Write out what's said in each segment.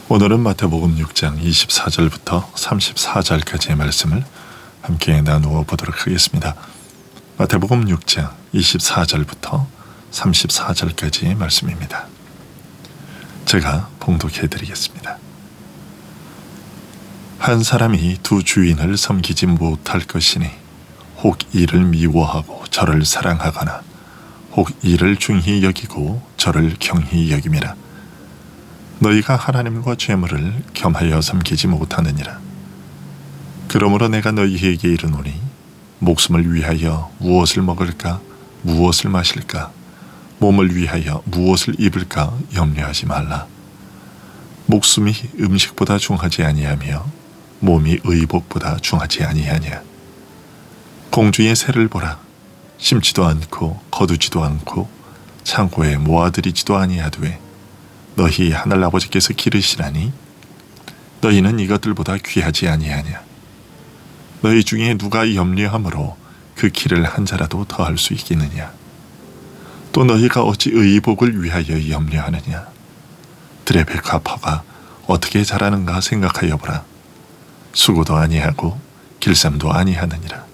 오늘은 마태복음 6장 24절부터 34절까지의 말씀을 함께 나누어 보도록 하겠습니다. 마태복음 6장 24절부터 34절까지의 말씀입니다. 제가 봉독해 드리겠습니다. 한 사람이 두 주인을 섬기지 못할 것이니 혹 이를 미워하고 저를 사랑하거나 혹 이를 중히 여기고 저를 경히 여김이라. 너희가 하나님과 죄물을 겸하여 섬기지 못하느니라. 그러므로 내가 너희에게 이르노니 목숨을 위하여 무엇을 먹을까 무엇을 마실까 몸을 위하여 무엇을 입을까 염려하지 말라. 목숨이 음식보다 중하지 아니하며 몸이 의복보다 중하지 아니하냐. 공주의 새를 보라. 심지도 않고 거두지도 않고 창고에 모아들이지도 아니하되 너희 하늘아버지께서 기르시나니 너희는 이것들보다 귀하지 아니하냐. 너희 중에 누가 염려함으로 그 길을 한 자라도 더할 수 있겠느냐. 또 너희가 어찌 의복을 위하여 염려하느냐. 들의 백합화가 어떻게 자라는가 생각하여 보라. 수고도 아니하고 길쌈도 아니하느니라.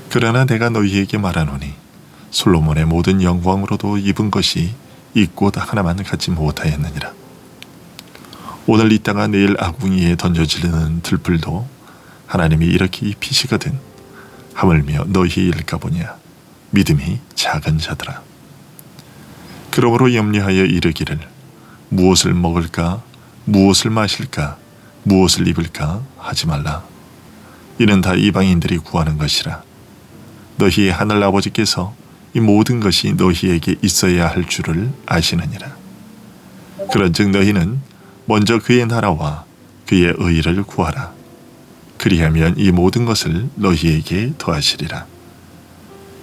그러나 내가 너희에게 말하노니 솔로몬의 모든 영광으로도 입은 것이 이 꽃 하나만 갖지 못하였느니라. 오늘 있다가 내일 아궁이에 던져지는 들풀도 하나님이 이렇게 입히시거든 하물며 너희일까 보냐. 믿음이 작은 자들아. 그러므로 염려하여 이르기를 무엇을 먹을까 무엇을 마실까 무엇을 입을까 하지 말라. 이는 다 이방인들이 구하는 것이라. 너희의 하늘아버지께서 이 모든 것이 너희에게 있어야 할 줄을 아시느니라. 그런즉 너희는 먼저 그의 나라와 그의 의를 구하라. 그리하면 이 모든 것을 너희에게 더하시리라.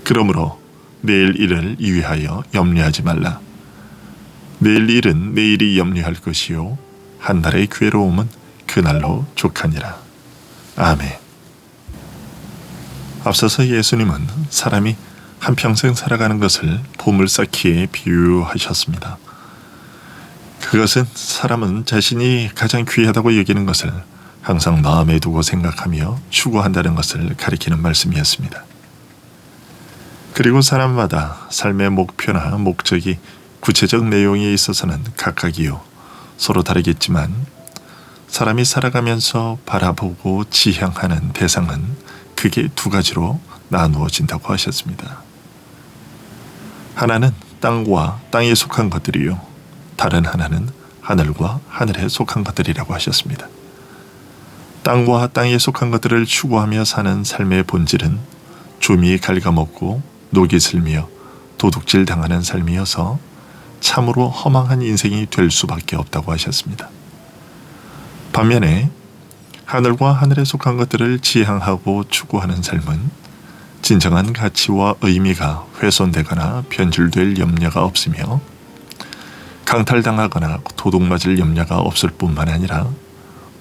그러므로 내일 일을 위하여 염려하지 말라. 내일 일은 내일이 염려할 것이요 한 날의 괴로움은 그날로 족하니라. 아멘. 앞서서 예수님은 사람이 한평생 살아가는 것을 보물 쌓기에 비유하셨습니다. 그것은 사람은 자신이 가장 귀하다고 여기는 것을 항상 마음에 두고 생각하며 추구한다는 것을 가리키는 말씀이었습니다. 그리고 사람마다 삶의 목표나 목적이 구체적 내용에 있어서는 각각이요 서로 다르겠지만 사람이 살아가면서 바라보고 지향하는 대상은 크게 두 가지로 나누어진다고 하셨습니다. 하나는 땅과 땅에 속한 것들이요 다른 하나는 하늘과 하늘에 속한 것들이라고 하셨습니다. 땅과 땅에 속한 것들을 추구하며 사는 삶의 본질은 조미 갉아먹고 녹이 슬며 도둑질 당하는 삶이어서 참으로 허망한 인생이 될 수밖에 없다고 하셨습니다. 반면에 하늘과 하늘에 속한 것들을 지향하고 추구하는 삶은 진정한 가치와 의미가 훼손되거나 변질될 염려가 없으며 강탈당하거나 도둑맞을 염려가 없을 뿐만 아니라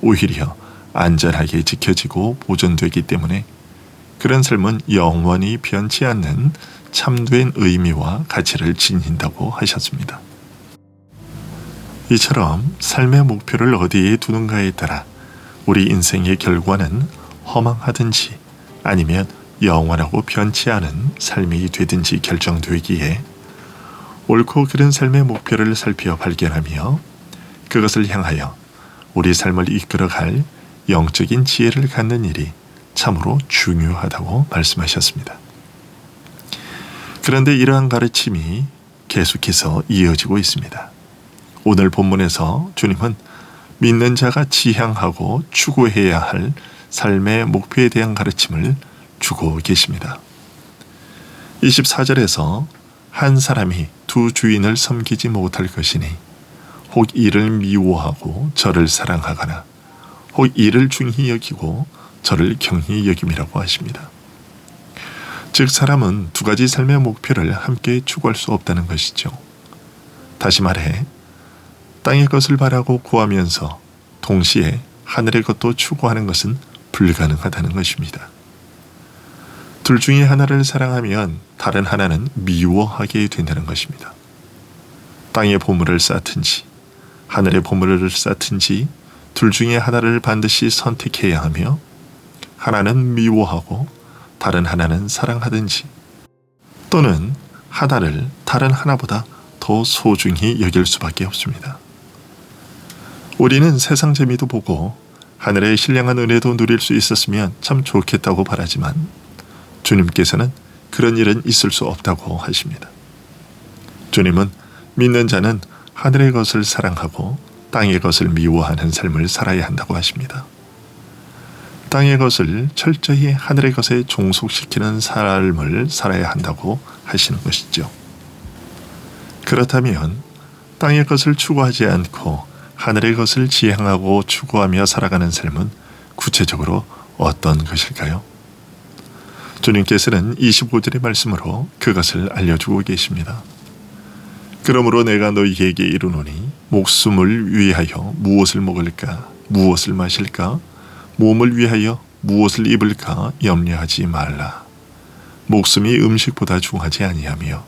오히려 안전하게 지켜지고 보존되기 때문에 그런 삶은 영원히 변치 않는 참된 의미와 가치를 지닌다고 하셨습니다. 이처럼 삶의 목표를 어디에 두는가에 따라 우리 인생의 결과는 허망하든지 아니면 영원하고 변치 않은 삶이 되든지 결정되기에 옳고 그른 삶의 목표를 살펴 발견하며 그것을 향하여 우리 삶을 이끌어갈 영적인 지혜를 갖는 일이 참으로 중요하다고 말씀하셨습니다. 그런데 이러한 가르침이 계속해서 이어지고 있습니다. 오늘 본문에서 주님은 믿는 자가 지향하고 추구해야 할 삶의 목표에 대한 가르침을 주고 계십니다. 24절에서 한 사람이 두 주인을 섬기지 못할 것이니 혹 이를 미워하고 저를 사랑하거나 혹 이를 중히 여기고 저를 경히 여김이라고 하십니다. 즉 사람은 두 가지 삶의 목표를 함께 추구할 수 없다는 것이죠. 다시 말해 땅의 것을 바라고 구하면서 동시에 하늘의 것도 추구하는 것은 불가능하다는 것입니다. 둘 중에 하나를 사랑하면 다른 하나는 미워하게 된다는 것입니다. 땅의 보물을 쌓든지 하늘의 보물을 쌓든지 둘 중에 하나를 반드시 선택해야 하며 하나는 미워하고 다른 하나는 사랑하든지 또는 하나를 다른 하나보다 더 소중히 여길 수밖에 없습니다. 우리는 세상 재미도 보고 하늘의 신령한 은혜도 누릴 수 있었으면 참 좋겠다고 바라지만 주님께서는 그런 일은 있을 수 없다고 하십니다. 주님은 믿는 자는 하늘의 것을 사랑하고 땅의 것을 미워하는 삶을 살아야 한다고 하십니다. 땅의 것을 철저히 하늘의 것에 종속시키는 삶을 살아야 한다고 하시는 것이죠. 그렇다면 땅의 것을 추구하지 않고 하늘의 것을 지향하고 추구하며 살아가는 삶은 구체적으로 어떤 것일까요? 주님께서는 25절의 말씀으로 그것을 알려주고 계십니다. 그러므로 내가 너희에게 이르노니 목숨을 위하여 무엇을 먹을까 무엇을 마실까 몸을 위하여 무엇을 입을까 염려하지 말라. 목숨이 음식보다 중하지 아니하며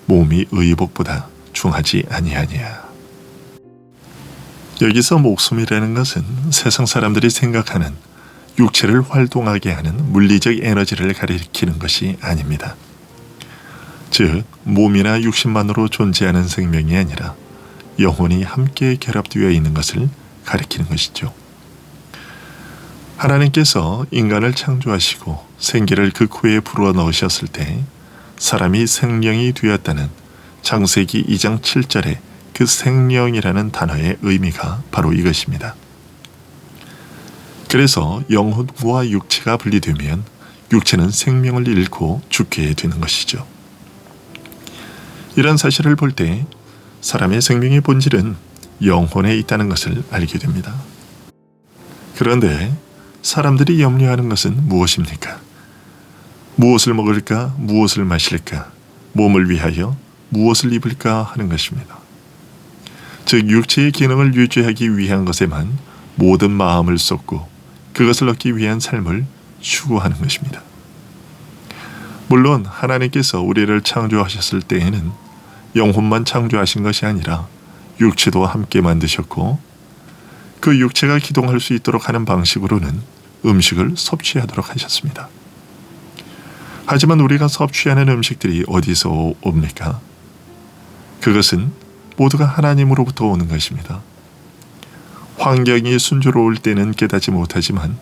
몸이 의복보다 중하지 아니하니라. 여기서 목숨이라는 것은 세상 사람들이 생각하는 육체를 활동하게 하는 물리적 에너지를 가리키는 것이 아닙니다. 즉 몸이나 육신만으로 존재하는 생명이 아니라 영혼이 함께 결합되어 있는 것을 가리키는 것이죠. 하나님께서 인간을 창조하시고 생기를 그 코에 불어넣으셨을 때 사람이 생명이 되었다는 창세기 2장 7절의 그 생명이라는 단어의 의미가 바로 이것입니다. 그래서 영혼과 육체가 분리되면 육체는 생명을 잃고 죽게 되는 것이죠. 이런 사실을 볼 때 사람의 생명의 본질은 영혼에 있다는 것을 알게 됩니다. 그런데 사람들이 염려하는 것은 무엇입니까? 무엇을 먹을까? 무엇을 마실까? 몸을 위하여 무엇을 입을까 하는 것입니다. 즉 육체의 기능을 유지하기 위한 것에만 모든 마음을 쏟고 그것을 얻기 위한 삶을 추구하는 것입니다. 물론 하나님께서 우리를 창조하셨을 때에는 영혼만 창조하신 것이 아니라 육체도 함께 만드셨고 그 육체가 기동할 수 있도록 하는 방식으로는 음식을 섭취하도록 하셨습니다. 하지만 우리가 섭취하는 음식들이 어디서 옵니까? 그것은 모두가 하나님으로부터 오는 것입니다. 환경이 순조로울 때는 깨닫지 못하지만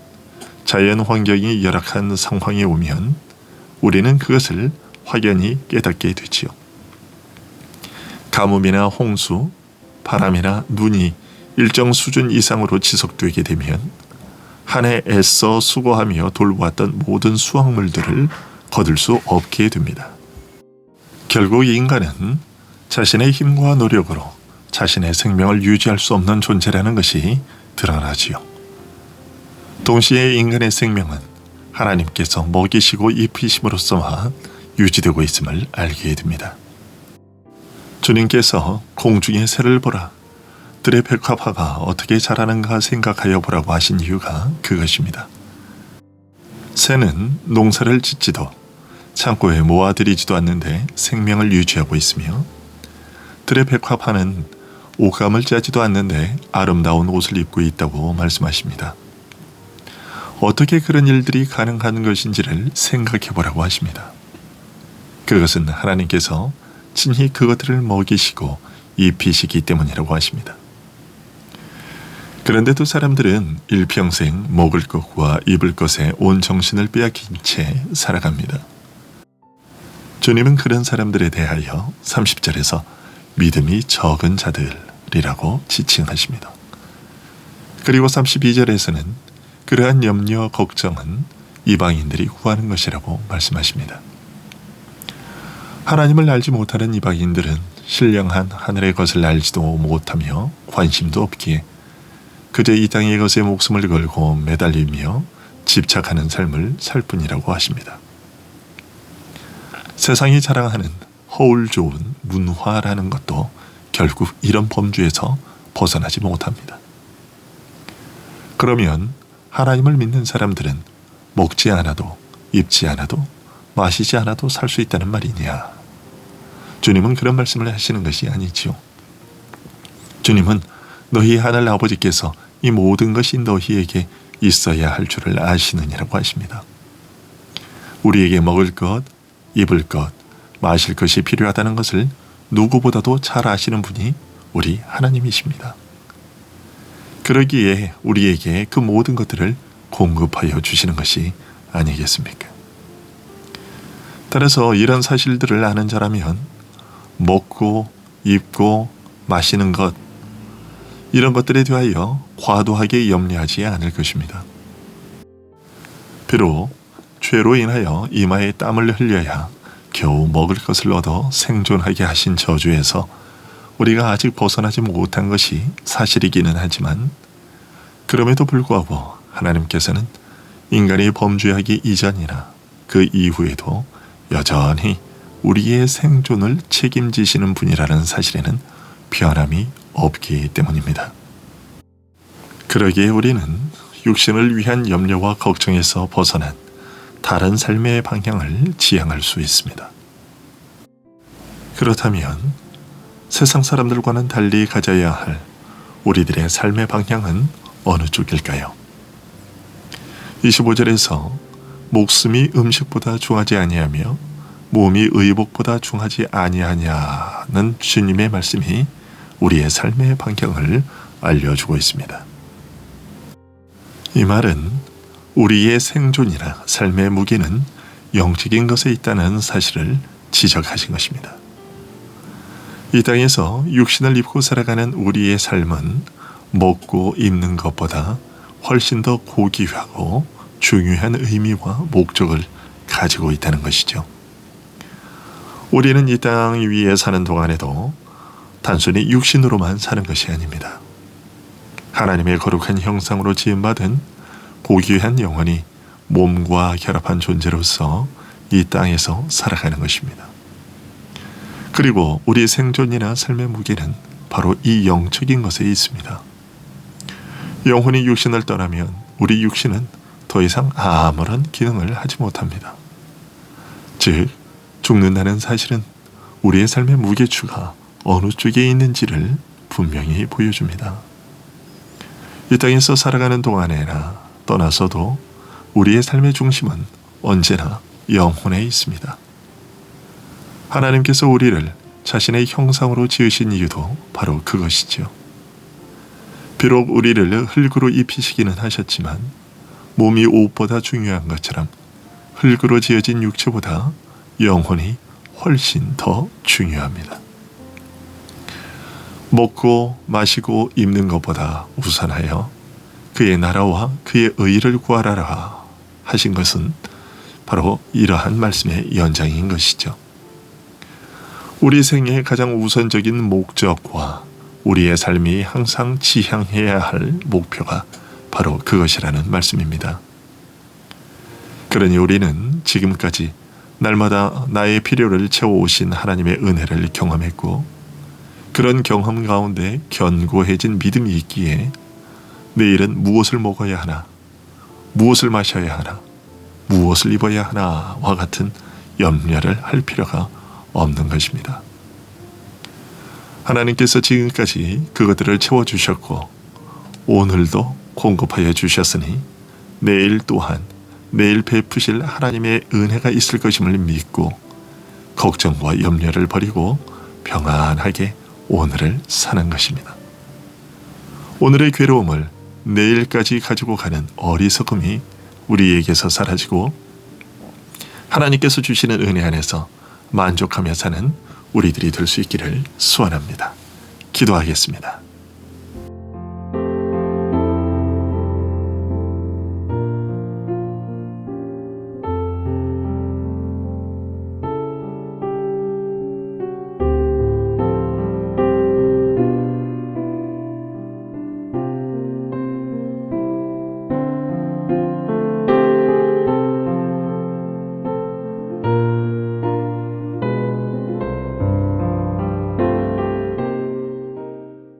자연 환경이 열악한 상황이 오면 우리는 그것을 확연히 깨닫게 되지요. 가뭄이나 홍수, 바람이나 눈이 일정 수준 이상으로 지속되게 되면 한 해 애써 수고하며 돌보았던 모든 수확물들을 거둘 수 없게 됩니다. 결국 인간은 자신의 힘과 노력으로 자신의 생명을 유지할 수 없는 존재라는 것이 드러나지요. 동시에 인간의 생명은 하나님께서 먹이시고 입히심으로써만 유지되고 있음을 알게 됩니다. 주님께서 공중의 새를 보라, 들의 백합화가 어떻게 자라는가 생각하여 보라고 하신 이유가 그것입니다. 새는 농사를 짓지도 창고에 모아들이지도 않는데 생명을 유지하고 있으며 들의 백합화는 옷감을 짜지도 않는데 아름다운 옷을 입고 있다고 말씀하십니다. 어떻게 그런 일들이 가능한 것인지를 생각해 보라고 하십니다. 그것은 하나님께서 친히 그것들을 먹이시고 입히시기 때문이라고 하십니다. 그런데도 사람들은 일평생 먹을 것과 입을 것에 온 정신을 빼앗긴 채 살아갑니다. 주님은 그런 사람들에 대하여 30절에서 믿음이 적은 자들이라고 지칭하십니다. 그리고 32절에서는 그러한 염려, 걱정은 이방인들이 구하는 것이라고 말씀하십니다. 하나님을 알지 못하는 이방인들은 신령한 하늘의 것을 알지도 못하며 관심도 없기에 그저 이 땅의 것에 목숨을 걸고 매달리며 집착하는 삶을 살 뿐이라고 하십니다. 세상이 자랑하는 허울 좋은 문화라는 것도 결국 이런 범주에서 벗어나지 못합니다. 그러면 하나님을 믿는 사람들은 먹지 않아도 입지 않아도 마시지 않아도 살 수 있다는 말이냐? 주님은 그런 말씀을 하시는 것이 아니지요. 주님은 너희 하늘 아버지께서 이 모든 것이 너희에게 있어야 할 줄을 아시느니라고 하십니다. 우리에게 먹을 것, 입을 것, 마실 것이 필요하다는 것을 누구보다도 잘 아시는 분이 우리 하나님이십니다. 그러기에 우리에게 그 모든 것들을 공급하여 주시는 것이 아니겠습니까? 따라서 이런 사실들을 아는 자라면 먹고 입고 마시는 것, 이런 것들에 대하여 과도하게 염려하지 않을 것입니다. 비록 죄로 인하여 이마에 땀을 흘려야 겨우 먹을 것을 얻어 생존하게 하신 저주에서 우리가 아직 벗어나지 못한 것이 사실이기는 하지만, 그럼에도 불구하고 하나님께서는 인간이 범죄하기 이전이나 그 이후에도 여전히 우리의 생존을 책임지시는 분이라는 사실에는 변함이 없기 때문입니다. 그러기에 우리는 육신을 위한 염려와 걱정에서 벗어난 다른 삶의 방향을 지향할 수 있습니다. 그렇다면 세상 사람들과는 달리 가져야 할 우리들의 삶의 방향은 어느 쪽일까요? 25절에서 목숨이 음식보다 중하지 아니하며 몸이 의복보다 중하지 아니하냐는 주님의 말씀이 우리의 삶의 방향을 알려주고 있습니다. 이 말은 우리의 생존이나 삶의 무게는 영적인 것에 있다는 사실을 지적하신 것입니다. 이 땅에서 육신을 입고 살아가는 우리의 삶은 먹고 입는 것보다 훨씬 더 고귀하고 중요한 의미와 목적을 가지고 있다는 것이죠. 우리는 이 땅 위에 사는 동안에도 단순히 육신으로만 사는 것이 아닙니다. 하나님의 거룩한 형상으로 지음받은 고귀한 영혼이 몸과 결합한 존재로서 이 땅에서 살아가는 것입니다. 그리고 우리 생존이나 삶의 무게는 바로 이 영적인 것에 있습니다. 영혼이 육신을 떠나면 우리 육신은 더 이상 아무런 기능을 하지 못합니다. 즉, 죽는다는 사실은 우리의 삶의 무게추가 어느 쪽에 있는지를 분명히 보여줍니다. 이 땅에서 살아가는 동안에나 떠나서도 우리의 삶의 중심은 언제나 영혼에 있습니다. 하나님께서 우리를 자신의 형상으로 지으신 이유도 바로 그것이죠. 비록 우리를 흙으로 입히시기는 하셨지만 몸이 옷보다 중요한 것처럼 흙으로 지어진 육체보다 영혼이 훨씬 더 중요합니다. 먹고 마시고 입는 것보다 우선하여 그의 나라와 그의 의를 구하라 하신 것은 바로 이러한 말씀의 연장인 것이죠. 우리 생애의 가장 우선적인 목적과 우리의 삶이 항상 지향해야 할 목표가 바로 그것이라는 말씀입니다. 그러니 우리는 지금까지 날마다 나의 필요를 채워오신 하나님의 은혜를 경험했고, 그런 경험 가운데 견고해진 믿음이 있기에 내일은 무엇을 먹어야 하나, 무엇을 마셔야 하나, 무엇을 입어야 하나와 같은 염려를 할 필요가 없는 것입니다. 하나님께서 지금까지 그것들을 채워주셨고 오늘도 공급하여 주셨으니 내일 또한 내일 베푸실 하나님의 은혜가 있을 것임을 믿고 걱정과 염려를 버리고 평안하게 오늘을 사는 것입니다. 오늘의 괴로움을 내일까지 가지고 가는 어리석음이 우리에게서 사라지고 하나님께서 주시는 은혜 안에서 만족하며 사는 우리들이 될 수 있기를 소원합니다. 기도하겠습니다.